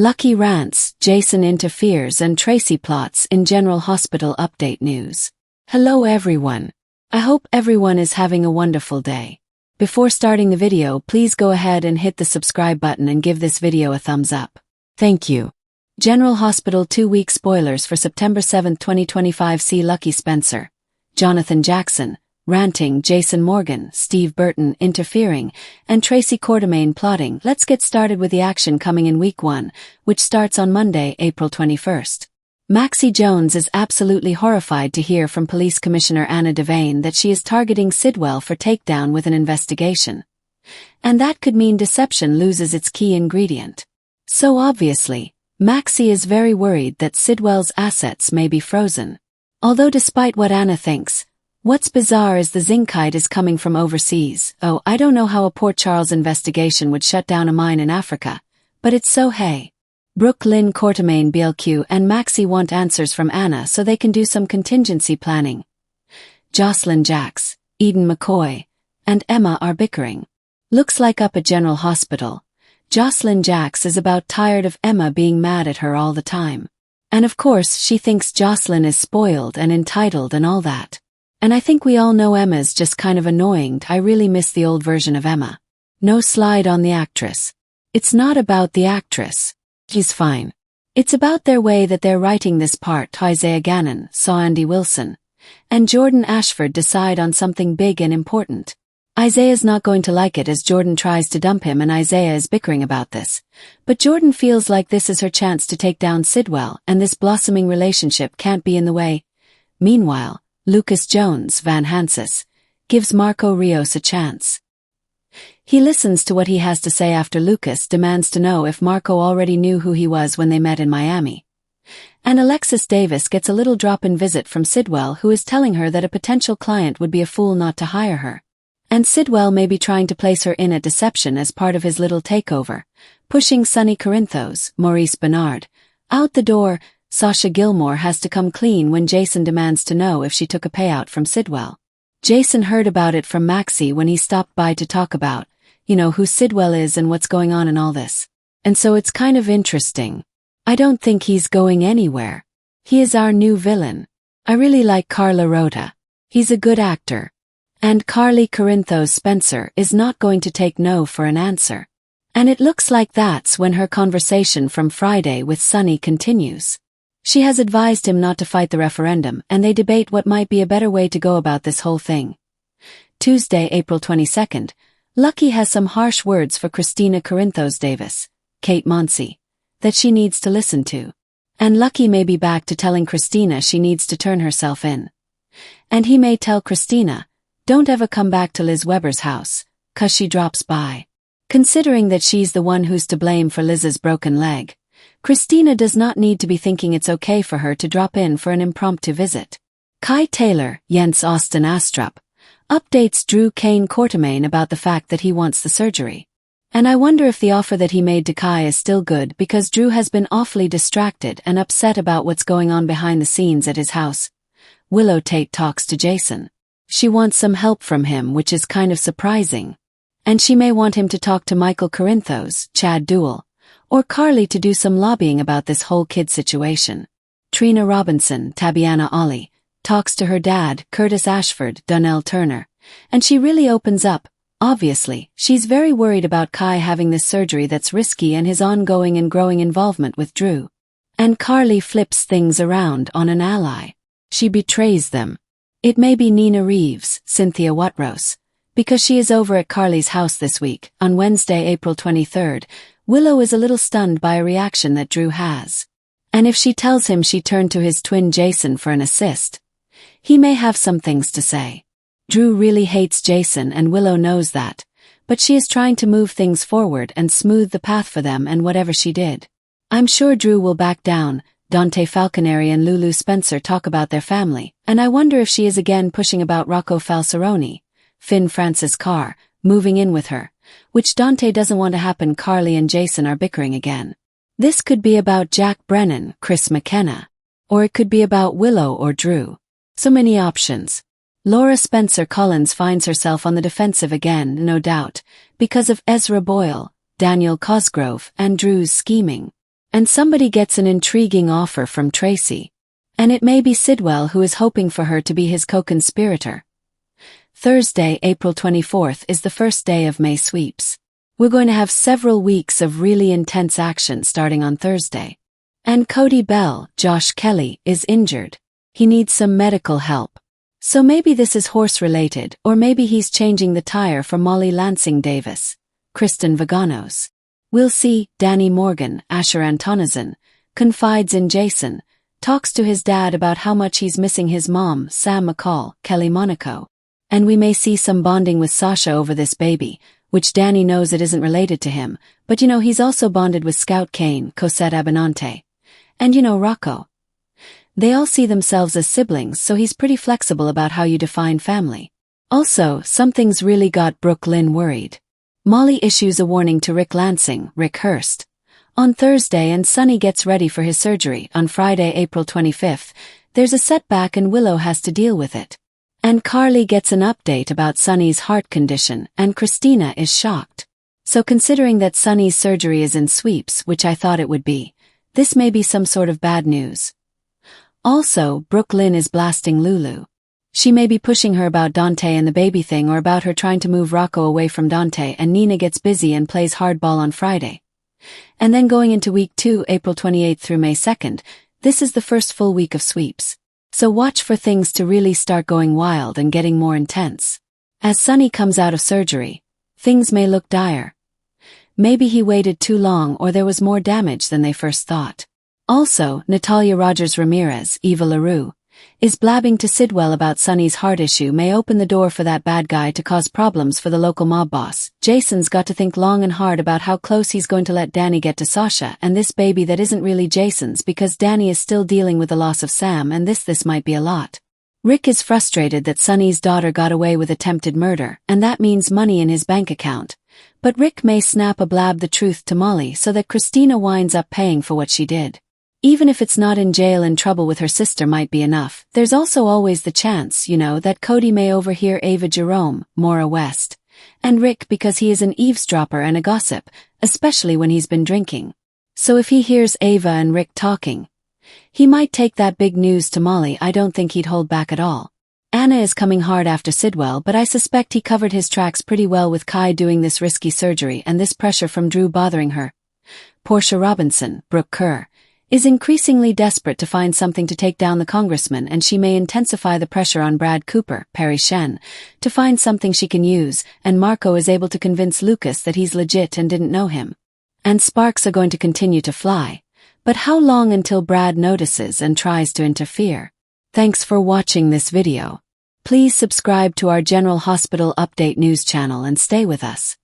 Lucky rants, Jason interferes and Tracy plots in General Hospital update news. Hello everyone. I hope everyone is having a wonderful day. Before starting the video, please go ahead and hit the subscribe button and give this video a thumbs up. Thank you. General Hospital 2-week spoilers for September 7, 2025. See Lucky Spencer, Jonathan Jackson, ranting, Jason Morgan, Steve Burton interfering, and Tracy Quartermain plotting. Let's get started with the action coming in week 1, which starts on Monday, April 21st. Maxie Jones is absolutely horrified to hear from Police Commissioner Anna Devane that she is targeting Sidwell for takedown with an investigation. And that could mean deception loses its key ingredient. So obviously, Maxie is very worried that Sidwell's assets may be frozen. Although despite what Anna thinks, what's bizarre is the Zincite is coming from overseas. Oh, I don't know how a Port Charles investigation would shut down a mine in Africa, but it's so hey. Brooke Lynn Quartermain BLQ and Maxie want answers from Anna so they can do some contingency planning. Jocelyn Jacks, Eden McCoy, and Emma are bickering. Looks like up at General Hospital, Jocelyn Jacks is about tired of Emma being mad at her all the time. And of course she thinks Jocelyn is spoiled and entitled and all that. And I think we all know Emma's just kind of annoying. I really miss the old version of Emma. No slide on the actress. It's not about the actress. She's fine. It's about their way that they're writing this part. Isaiah Gannon saw Andy Wilson and Jordan Ashford decide on something big and important. Isaiah's not going to like it as Jordan tries to dump him and Isaiah is bickering about this. But Jordan feels like this is her chance to take down Sidwell and this blossoming relationship can't be in the way. Meanwhile, Lucas Jones, Van Hansis, gives Marco Rios a chance. He listens to what he has to say after Lucas demands to know if Marco already knew who he was when they met in Miami. And Alexis Davis gets a little drop-in visit from Sidwell, who is telling her that a potential client would be a fool not to hire her. And Sidwell may be trying to place her in at deception as part of his little takeover, pushing Sonny Corinthos, Maurice Bernard, out the door. Sasha Gilmore has to come clean when Jason demands to know if she took a payout from Sidwell. Jason heard about it from Maxie when he stopped by to talk about, who Sidwell is and what's going on and all this. And so it's kind of interesting. I don't think he's going anywhere. He is our new villain. I really like Carla Rota. He's a good actor. And Carly Corinthos Spencer is not going to take no for an answer. And it looks like that's when her conversation from Friday with Sonny continues. She has advised him not to fight the referendum and they debate what might be a better way to go about this whole thing. Tuesday, April 22nd, Lucky has some harsh words for Christina Corinthos Davis, Kate Monsey, that she needs to listen to. And Lucky may be back to telling Christina she needs to turn herself in. And he may tell Christina, don't ever come back to Liz Weber's house, 'cause she drops by. Considering that she's the one who's to blame for Liz's broken leg, Christina does not need to be thinking it's okay for her to drop in for an impromptu visit. Kai Taylor, Jens Austin Astrup, updates Drew Kane Quartermain about the fact that he wants the surgery. And I wonder if the offer that he made to Kai is still good because Drew has been awfully distracted and upset about what's going on behind the scenes at his house. Willow Tate talks to Jason. She wants some help from him, which is kind of surprising. And she may want him to talk to Michael Corinthos, Chad Duell, or Carly to do some lobbying about this whole kid situation. Trina Robinson, Tabiana Ollie, talks to her dad, Curtis Ashford, Donnell Turner, and she really opens up. Obviously, she's very worried about Kai having this surgery that's risky and his ongoing and growing involvement with Drew. And Carly flips things around on an ally. She betrays them. It may be Nina Reeves, Cynthia Watrose, because she is over at Carly's house this week. On Wednesday, April 23rd, Willow is a little stunned by a reaction that Drew has. And if she tells him she turned to his twin Jason for an assist, he may have some things to say. Drew really hates Jason and Willow knows that, but she is trying to move things forward and smooth the path for them and whatever she did. I'm sure Drew will back down. Dante Falconeri and Lulu Spencer talk about their family, and I wonder if she is again pushing about Rocco Falceroni, Finn Francis Carr, moving in with her, which Dante doesn't want to happen. Carly and Jason are bickering again. This could be about Jack Brennan, Chris McKenna, or it could be about Willow or Drew. So many options. Laura Spencer Collins finds herself on the defensive again, no doubt, because of Ezra Boyle, Daniel Cosgrove, and Drew's scheming. and somebody gets an intriguing offer from Tracy. And it may be Sidwell who is hoping for her to be his co-conspirator. Thursday, April 24th is the first day of May sweeps. We're going to have several weeks of really intense action starting on Thursday. And Cody Bell, Josh Kelly, is injured. He needs some medical help. So maybe this is horse-related, or maybe he's changing the tire for Molly Lansing Davis, Kristen Vaganos. We'll see. Danny Morgan, Asher Antonazan, confides in Jason, talks to his dad about how much he's missing his mom, Sam McCall, Kelly Monaco. And we may see some bonding with Sasha over this baby, which Danny knows it isn't related to him, but he's also bonded with Scout Kane, Cosette Abinante. And Rocco. They all see themselves as siblings, so he's pretty flexible about how you define family. Also, something's really got Brooke Lynn worried. Molly issues a warning to Rick Lansing, Rick Hurst, on Thursday, and Sonny gets ready for his surgery on Friday, April 25th. There's a setback and Willow has to deal with it. And Carly gets an update about Sonny's heart condition, and Christina is shocked. So considering that Sonny's surgery is in sweeps, which I thought it would be, this may be some sort of bad news. Also, Brooke Lynn is blasting Lulu. She may be pushing her about Dante and the baby thing, or about her trying to move Rocco away from Dante, and Nina gets busy and plays hardball on Friday. And then going into week 2, April 28th through May 2nd, this is the first full week of sweeps. So watch for things to really start going wild and getting more intense. As Sonny comes out of surgery, things may look dire. Maybe he waited too long, or there was more damage than they first thought. Also, Natalia Rogers Ramirez, Eva LaRue, is blabbing to Sidwell about Sonny's heart issue may open the door for that bad guy to cause problems for the local mob boss. Jason's got to think long and hard about how close he's going to let Danny get to Sasha and this baby that isn't really Jason's, because Danny is still dealing with the loss of Sam, and this might be a lot. Rick is frustrated that Sonny's daughter got away with attempted murder, and that means money in his bank account. But Rick may snap a blab the truth to Molly so that Christina winds up paying for what she did. Even if it's not in jail and trouble with her sister might be enough, there's also always the chance, that Cody may overhear Ava Jerome, Maura West, and Rick, because he is an eavesdropper and a gossip, especially when he's been drinking. So if he hears Ava and Rick talking, he might take that big news to Molly. I don't think he'd hold back at all. Anna is coming hard after Sidwell, but I suspect he covered his tracks pretty well with Kai doing this risky surgery and this pressure from Drew bothering her. Portia Robinson, Brooke Kerr, is increasingly desperate to find something to take down the congressman, and she may intensify the pressure on Brad Cooper, Perry Shen, to find something she can use, and Marco is able to convince Lucas that he's legit and didn't know him. And sparks are going to continue to fly. But how long until Brad notices and tries to interfere? Thanks for watching this video. Please subscribe to our General Hospital Update news channel and stay with us.